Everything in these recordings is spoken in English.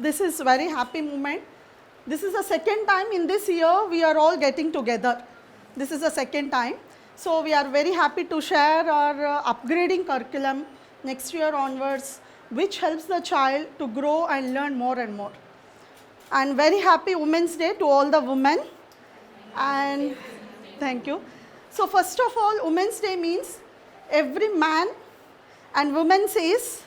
this is very happy moment. This is the second time in this year we are all getting together. This is the second time. So we are very happy to share our upgrading curriculum next year onwards, which helps the child to grow and learn more and more. And very happy Women's Day to all the women. And thank you. So first of all, Women's Day means every man and woman says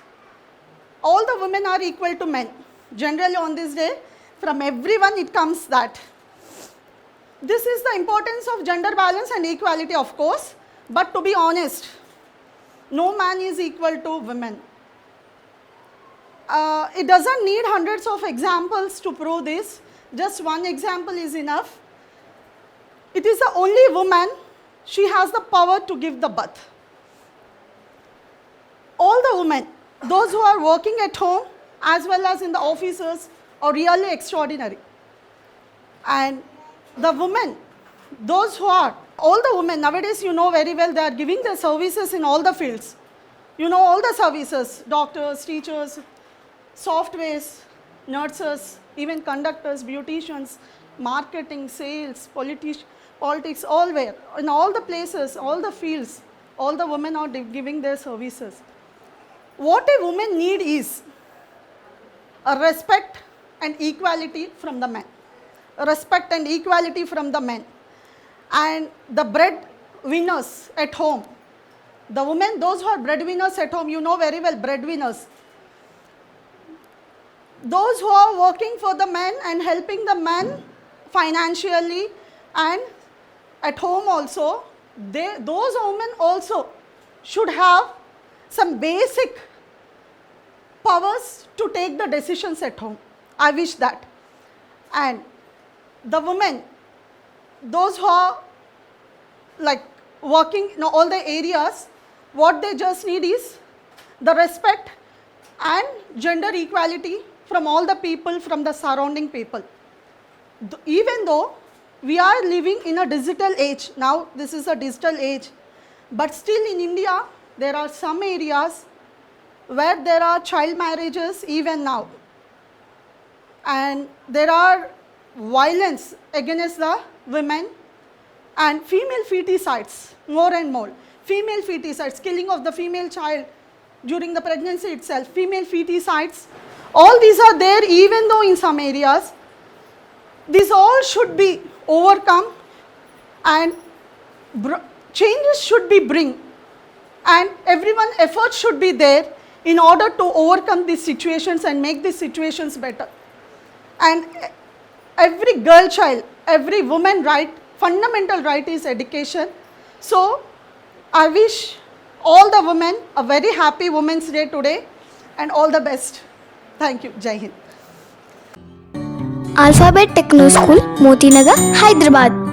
all the women are equal to men. Generally on this day, from everyone it comes that. This is the importance of gender balance and equality, of course, but to be honest, no man is equal to women. It doesn't need hundreds of examples to prove this. Just one example is enough. It is the only woman, she has the power to give the birth. All the women, those who are working at home as well as in the offices, are really extraordinary. And the women, those who are, all the women nowadays, you know very well, they are giving their services in all the fields. You know all the services, doctors, teachers, softwares, nurses, even conductors, beauticians, marketing, sales, politics, all where, in all the places, all the fields, all the women are giving their services. What a woman need is a respect and equality from the men. Respect and equality from the men. And the breadwinners at home, the women, those who are breadwinners at home, you know very well, breadwinners. Those who are working for the men and helping the men financially and at home also, those women also should have some basic powers to take the decisions at home. I wish that. And the women, those who are like working in all the areas, what they just need is the respect and gender equality from all the people, from the surrounding people. Even though we are living in a digital age, now this is a digital age, but still in India, there are some areas where there are child marriages even now. And there are violence against the women and female feticides, more and more. Female feticides, killing of the female child during the pregnancy itself, female feticides, all these are there even though in some areas. These all should be overcome and changes should be bring, and everyone effort should be there in order to overcome these situations and make these situations better. And every girl child, every woman right, fundamental right is education. So I wish all the women a very happy Women's Day today and all the best. Thank you. Jai Hind. Alphabet Techno School, Motinagar, Hyderabad.